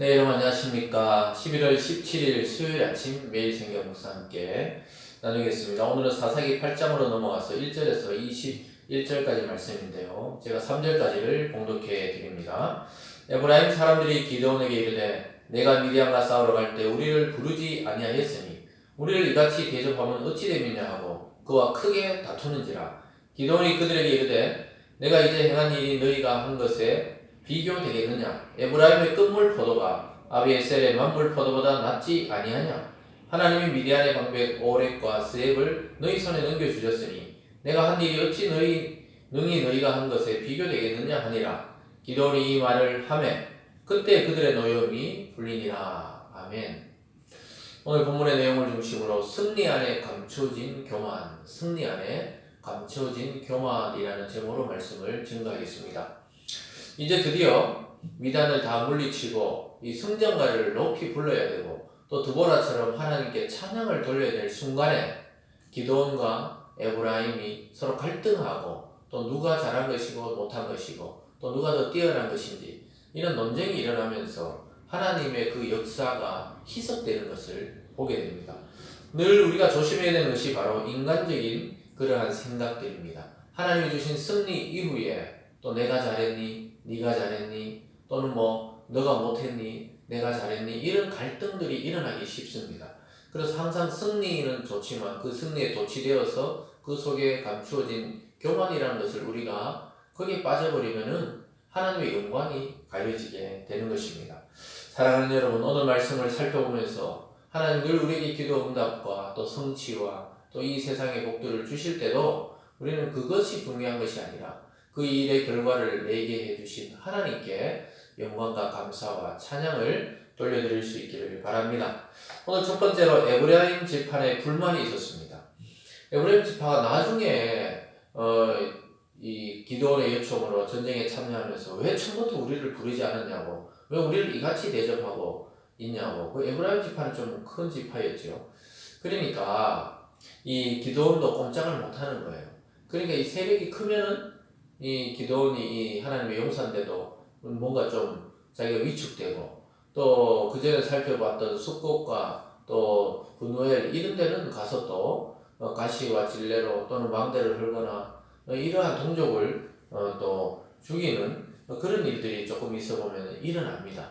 네, 여러분 안녕하십니까. 11월 17일 수요일 아침 매일 성경 묵상 함께 나누겠습니다. 오늘은 사사기 8장으로 넘어가서 1절에서 21절까지 말씀인데요. 제가 3절까지를 봉독해 드립니다. 에브라임 사람들이 기드온에게 이르되 내가 미디안과 싸우러 갈 때 우리를 부르지 아니하였으니 우리를 이같이 대접하면 어찌 됨이냐 하고 그와 크게 다투는지라. 기드온이 그들에게 이르되 내가 이제 행한 일이 너희가 한 것에 비교되겠느냐? 에브라임의 끝물 포도가 아비에셀의 만물 포도보다 낫지 아니하냐? 하나님이 미디안의 방백 오렉과 스앱을 너희 손에 넘겨주셨으니 내가 한 일이 어찌 능히 너희가 한 것에 비교되겠느냐 하니라. 기드온이 이 말을 하매 그때 그들의 노여움이 풀리니라. 아멘. 오늘 본문의 내용을 중심으로 승리 안에 감춰진 교만, 승리 안에 감춰진 교만이라는 제목으로 말씀을 증거하겠습니다. 이제 드디어 미단을 다 물리치고 이 승전가를 높이 불러야 되고 또 드보라처럼 하나님께 찬양을 돌려야 될 순간에 기드온과 에브라임이 서로 갈등하고 또 누가 잘한 것이고 못한 것이고 또 누가 더 뛰어난 것인지 이런 논쟁이 일어나면서 하나님의 그 역사가 희석되는 것을 보게 됩니다. 늘 우리가 조심해야 되는 것이 바로 인간적인 그러한 생각들입니다. 하나님이 주신 승리 이후에 또 내가 잘했니? 네가 잘했니? 또는 너가 못했니? 내가 잘했니? 이런 갈등들이 일어나기 쉽습니다. 그래서 항상 승리는 좋지만 그 승리에 도취되어서 그 속에 감추어진 교만이라는 것을 우리가 거기에 빠져버리면은 하나님의 영광이 가려지게 되는 것입니다. 사랑하는 여러분, 오늘 말씀을 살펴보면서 하나님 늘 우리에게 기도 응답과 또 성취와 또 이 세상의 복들을 주실 때도 우리는 그것이 중요한 것이 아니라 그 일의 결과를 내게 해주신 하나님께 영광과 감사와 찬양을 돌려드릴 수 있기를 바랍니다. 오늘 첫 번째로 에브라임 지파에 불만이 있었습니다. 에브라임 지파가 나중에 이 기드온의 요청으로 전쟁에 참여하면서 왜 처음부터 우리를 부르지 않았냐고, 왜 우리를 이같이 대접하고 있냐고. 그 에브라임 지파는 좀 큰 지파였죠. 그러니까 이 기드온도 꼼짝을 못하는 거예요. 그러니까 이 세력이 크면은 이 기드온이 이 하나님의 용사인데도 뭔가 좀 자기가 위축되고 또 그전에 살펴봤던 숫곳과 또 분노엘 이런 데는 가서 또 가시와 질레로 또는 망대를 헐거나 이러한 동족을 또 죽이는 그런 일들이 조금 있어보면 일어납니다.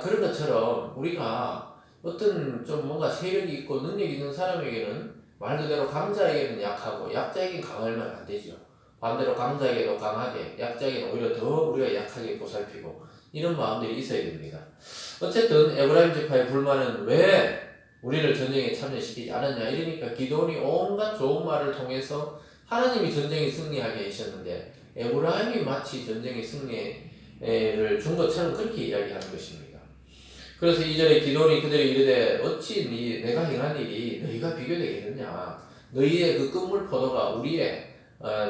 그런 것처럼 우리가 어떤 좀 뭔가 세력이 있고 능력이 있는 사람에게는 말 그대로 강자에게는 약하고 약자에게는 강하면 안 되죠. 반대로 강자에게도 강하게, 약자에게는 오히려 더 우리가 약하게 보살피고 이런 마음들이 있어야 됩니다. 어쨌든 에브라임 지파의 불만은 왜 우리를 전쟁에 참여시키지 않았냐 이러니까 기드온이 온갖 좋은 말을 통해서 하나님이 전쟁에 승리하게 하셨는데 에브라임이 마치 전쟁에 승리를 준 것처럼 그렇게 이야기하는 것입니다. 그래서 2절에 기드온이 그들에게 이르되 어찌 내가 행한 일이 너희가 비교되겠느냐. 너희의 그 끝물 포도가 우리의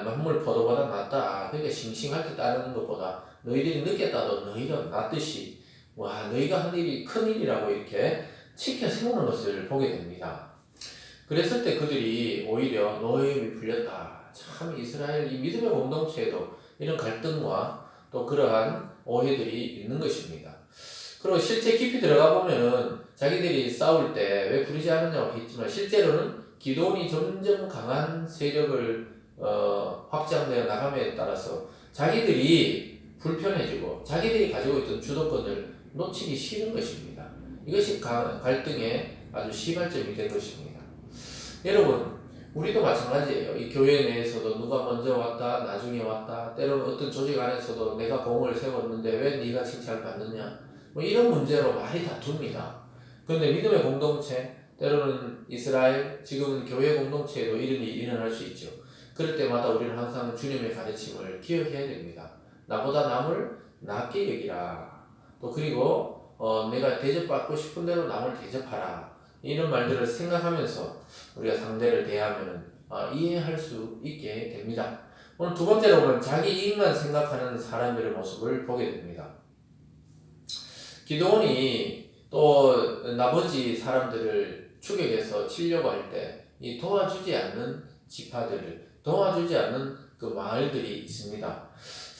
만물 포도보다 낫다. 그러니까 싱싱할 때 따르는 것보다 너희들이 늦게 따도 너희가 낫듯이 너희가 한 일이 큰 일이라고 이렇게 치켜 세우는 것을 보게 됩니다. 그랬을 때 그들이 오히려 노여움이 풀렸다. 참 이스라엘 이 믿음의 공동체에도 이런 갈등과 또 그러한 오해들이 있는 것입니다. 그리고 실제 깊이 들어가 보면은 자기들이 싸울 때 왜 부르지 않았냐고 했지만 실제로는 기드온이 점점 강한 세력을 확장되어 나감에 따라서 자기들이 불편해지고 자기들이 가지고 있던 주도권을 놓치기 싫은 것입니다. 이것이 갈등의 아주 시발점이 된 것입니다. 여러분, 우리도 마찬가지예요. 이 교회 내에서도 누가 먼저 왔다, 나중에 왔다, 때로는 어떤 조직 안에서도 내가 공을 세웠는데 왜 네가 칭찬을 받느냐? 이런 문제로 많이 다툽니다. 그런데 믿음의 공동체, 때로는 이스라엘, 지금은 교회 공동체에도 이런 일이 일어날 수 있죠. 그럴 때마다 우리는 항상 주님의 가르침을 기억해야 됩니다. 나보다 남을 낮게 여기라. 또 그리고 내가 대접받고 싶은 대로 남을 대접하라. 이런 말들을 생각하면서 우리가 상대를 대하면 이해할 수 있게 됩니다. 오늘 두 번째로 보면 자기 이익만 생각하는 사람들의 모습을 보게 됩니다. 기드온이 또 나머지 사람들을 추격해서 치려고 할 때 이 도와주지 않는 지파들을 도와주지 않는 그 마을들이 있습니다.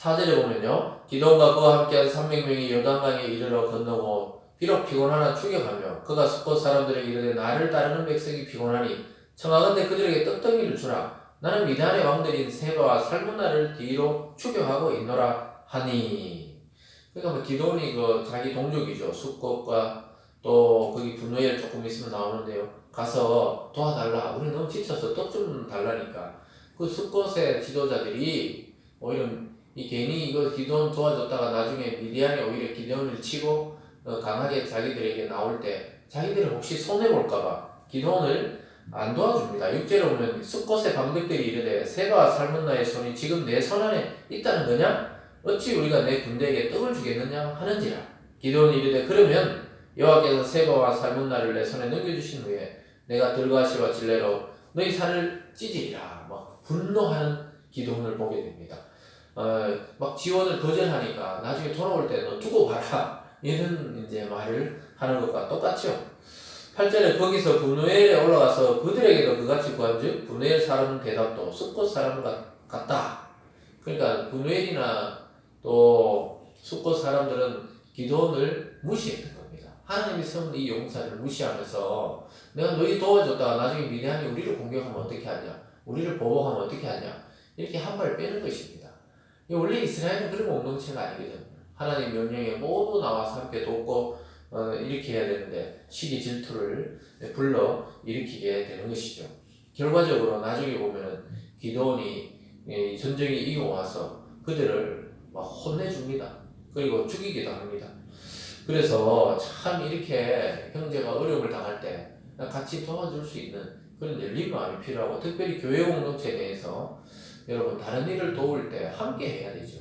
4절에 보면요. 기드온과 그와 함께한 300명이 요단강에 이르러 건너고 비록 피곤하나 추격하며 그가 숫곳 사람들에게 이르되 나를 따르는 백성이 피곤하니 청하건대 그들에게 떡덩이를 주라. 나는 미디안의 왕들인 세바와 살문나를 뒤로 추격하고 있노라 하니. 그러니까 뭐 기도원이 그 자기 동족이죠. 숫곳과 또 거기 분노엘 조금 있으면 나오는데요. 가서 도와달라. 우리 너무 지쳐서 떡 좀 달라니까. 그 숫곳의 지도자들이 오히려 이 괜히 이거 기도원 도와줬다가 나중에 미디안이 오히려 기도원을 치고 강하게 자기들에게 나올 때 자기들이 혹시 손해볼까봐 기도원을 안 도와줍니다. 6절에 보면 숫곳의 방백들이 이르되 세바와 살문나의 손이 지금 내 손 안에 있다는 거냐? 어찌 우리가 내 군대에게 떡을 주겠느냐 하는지라. 기도원이 이르되 그러면 여호와께서 세바와 살문나를 내 손에 넘겨주신 후에 내가 들과시와 질레로 너희 살을 찢으리라. 막 분노하는 기도원을 보게 됩니다. 막 지원을 거절하니까 나중에 돌아올 때 너 두고 가라 이런 이제 말을 하는 것과 똑같죠. 8절에 거기서 분노엘에 올라가서 그들에게도 그같이 구한즉 분노엘 사람은 대답도 숫곳 사람 같다. 그러니까 분노엘이나 또 숫곳 사람들은 기도원을 무시했던 겁니다. 하나님이 세운 이 용사를 무시하면서 내가 너희 도와줬다가 나중에 미디안이 우리를 공격하면 어떻게 하냐, 우리를 보복하면 어떻게 하냐, 이렇게 한 발 빼는 것입니다. 원래 이스라엘은 그런 공동체가 아니거든요. 하나님 명령에 모두 나와서 함께 돕고 이렇게 해야 되는데 시기 질투를 불러 일으키게 되는 것이죠. 결과적으로 나중에 보면은 기도원이 전쟁에 이기고 와서 그들을 막 혼내줍니다. 그리고 죽이기도 합니다. 그래서 참 이렇게 형제가 어려움을 당할 때 같이 도와줄 수 있는 그런 열린 마음이 필요하고, 특별히 교회 공동체 내에서 여러분 다른 일을 도울 때 함께 해야 되죠.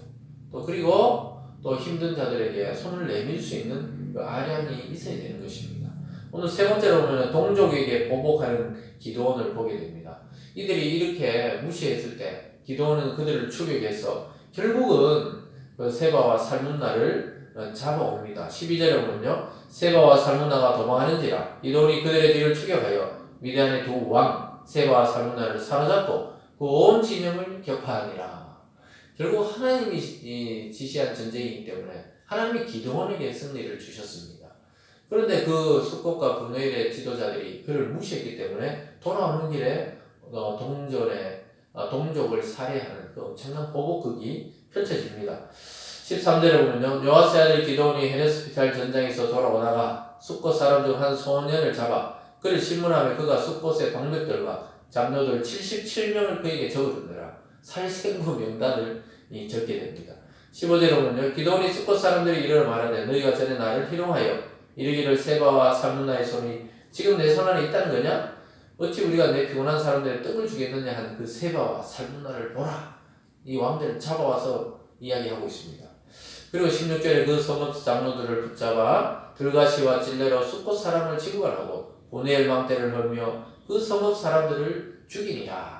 또 그리고 또 힘든 자들에게 손을 내밀 수 있는 그 아량이 있어야 되는 것입니다. 오늘 세 번째로 보면 동족에게 보복하는 기도원을 보게 됩니다. 이들이 이렇게 무시했을 때 기도원은 그들을 추격해서 결국은 그 세바와 살문나를 잡아옵니다. 12절에 보면요, 세바와 살문나가 도망하는지라 기도원이 그들의 뒤를 추격하여 미디안의 두 왕 세바와 살문나를 사로잡고 그 온 진영을 격파하니라. 결국 하나님이 지시한 전쟁이기 때문에 하나님이 기도원에게 승리를 주셨습니다. 그런데 그 숫곳과 분노엘의 지도자들이 그를 무시했기 때문에 돌아오는 길에 동족을 살해하는 그 엄청난 보복극이 펼쳐집니다. 13절에 보면요, 요아스의 아들 기도원이 헤레스피탈 전장에서 돌아오다가 숫곳 사람 중 한 소년을 잡아 그를 신문하며 그가 숫곳의 방백들과 장로들 77명을 그에게 적어주느라 살생부 명단을 적게 됩니다. 15절에 보면요, 기도원이 숫곳 사람들이 이르러 말하되 너희가 전에 나를 희롱하여 이르기를 세바와 살문나의 손이 지금 내 손 안에 있다는 거냐? 어찌 우리가 내 피곤한 사람들의 떡을 주겠느냐 하는 그 세바와 살문나를 보라. 이 왕들을 잡아와서 이야기하고 있습니다. 그리고 16절에 그 성읍 장로들을 붙잡아 들가시와 찔레로 숫곳 사람을 지구하라고 보네엘 망대를 걸며 그 성읍 사람들을 죽이니라.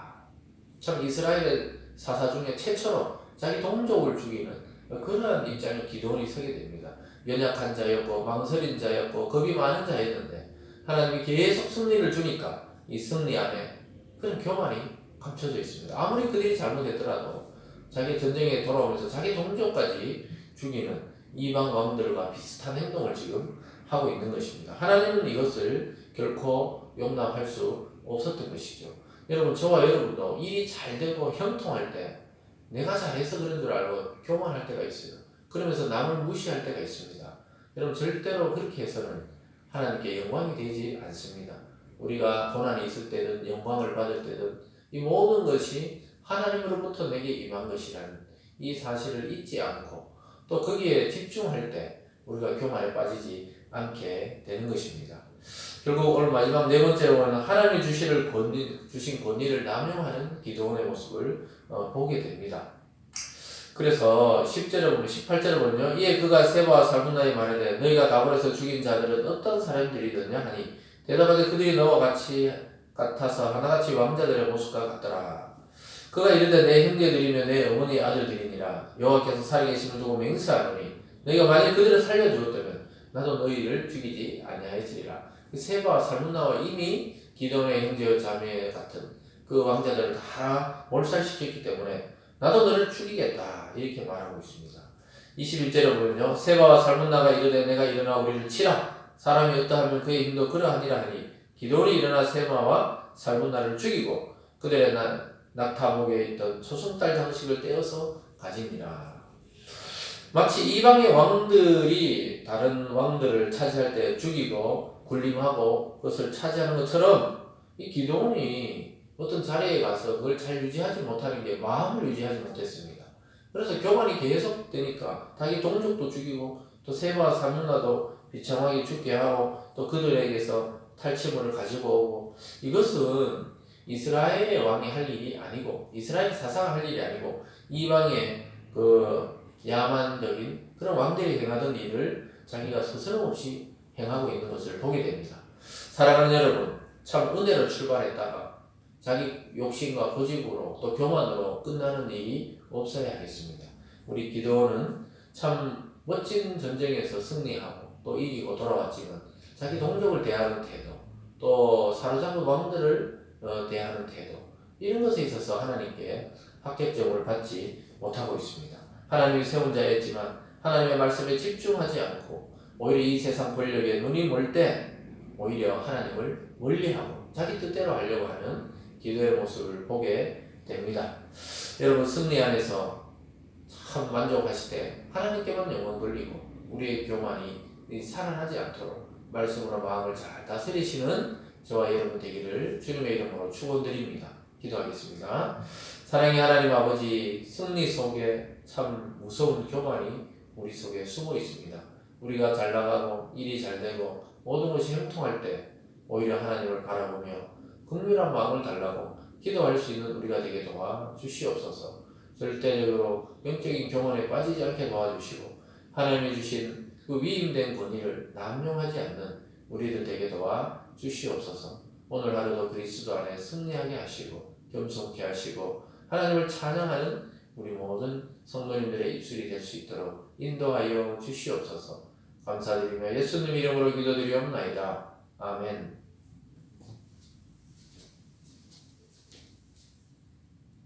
참 이스라엘의 사사 중에 최초로 자기 동족을 죽이는 그러한 입장에 기도원이 서게 됩니다. 연약한 자였고 망설인 자였고 겁이 많은 자였는데 하나님이 계속 승리를 주니까 이 승리 안에 그런 교만이 감춰져 있습니다. 아무리 그들이 잘못했더라도 자기 전쟁에 돌아오면서 자기 동족까지 죽이는 이방 왕들과 비슷한 행동을 지금 하고 있는 것입니다. 하나님은 이것을 결코 용납할 수 없었던 것이죠. 여러분, 저와 여러분도 일이 잘 되고 형통할 때 내가 잘해서 그런 줄 알고 교만할 때가 있어요. 그러면서 남을 무시할 때가 있습니다. 여러분, 절대로 그렇게 해서는 하나님께 영광이 되지 않습니다. 우리가 고난이 있을 때든 영광을 받을 때든 이 모든 것이 하나님으로부터 내게 임한 것이라는 이 사실을 잊지 않고 또 거기에 집중할 때 우리가 교만에 빠지지 않게 되는 것입니다. 결국 오늘 마지막 네 번째로는 하나님이 주신 권위를 남용하는 기도원의 모습을 보게 됩니다. 그래서 10절에 보면 18절에 보면요, 이에 그가 세바와 살문나에 말하되 너희가 다볼에서 죽인 자들은 어떤 사람들이더냐 하니 대답하되 그들이 너와 같아서 하나같이 왕자들의 모습과 같더라. 그가 이르되 내 형제들이며 내 어머니 아들들이니라. 여호와께서 살아계심을 두고 맹세하노니 너희가 만일 그들을 살려주었다면 나도 너희를 죽이지 아니하였으리라. 세바와 살문나와 이미 기도원의 형제와 자매 같은 그 왕자들을 다 몰살시켰기 때문에 나도 너를 죽이겠다 이렇게 말하고 있습니다. 21절에 보면요. 세바와 살문나가 이르되 내가 일어나 우리를 치라. 사람이 어떠하면 그의 힘도 그러하니라 하니 기드온이 일어나 세바와 살문나를 죽이고 그들의 낙타목에 있던 소승달 장식을 떼어서 가지니라. 마치 이방의 왕들이 다른 왕들을 차지할 때 죽이고 군림하고 그것을 차지하는 것처럼 이 기드온이 어떤 자리에 가서 그걸 잘 유지하지 못하는 게 마음을 유지하지 못했습니다. 그래서 교만이 계속되니까 자기 동족도 죽이고 또 세바와 살문나도 비참하게 죽게 하고 또 그들에게서 탈취물을 가지고 오고 이것은 이스라엘의 왕이 할 일이 아니고 이스라엘 사사가 할 일이 아니고 이방의 그 야만적인 그런 왕들이 행하던 일을 자기가 스스럼없이 행하고 있는 것을 보게 됩니다. 사랑하는 여러분, 참 은혜로 출발했다가 자기 욕심과 고집으로 또 교만으로 끝나는 일이 없어야 하겠습니다. 우리 기드온은 참 멋진 전쟁에서 승리하고 또 이기고 돌아왔지만 자기 동족을 대하는 태도 또 사로잡은 왕들을 대하는 태도 이런 것에 있어서 하나님께 합격점을 받지 못하고 있습니다. 하나님이 세운 자였지만 하나님의 말씀에 집중하지 않고 오히려 이 세상 권력에 눈이 멀 때 오히려 하나님을 멀리하고 자기 뜻대로 하려고 하는 기도의 모습을 보게 됩니다. 여러분 승리 안에서 참 만족하실 때 하나님께만 영광 돌리고 우리의 교만이 살아나지 않도록 말씀으로 마음을 잘 다스리시는 저와 여러분 되기를 주님의 이름으로 축원드립니다. 기도하겠습니다. 사랑의 하나님 아버지, 승리 속에 참 무서운 교만이 우리 속에 숨어 있습니다. 우리가 잘 나가고 일이 잘 되고 모든 것이 형통할 때 오히려 하나님을 바라보며 긍휼한 마음을 달라고 기도할 수 있는 우리가 되게 도와주시옵소서. 절대적으로 영적인 교만에 빠지지 않게 도와주시고 하나님이 주신 그 위임된 권위를 남용하지 않는 우리들 되게 도와주시옵소서. 오늘 하루도 그리스도 안에 승리하게 하시고 겸손케 하시고 하나님을 찬양하는 우리 모든 성도님들의 입술이 될 수 있도록 인도하여 주시옵소서. 감사드리며 예수님 이름으로 기도드리옵나이다. 아멘.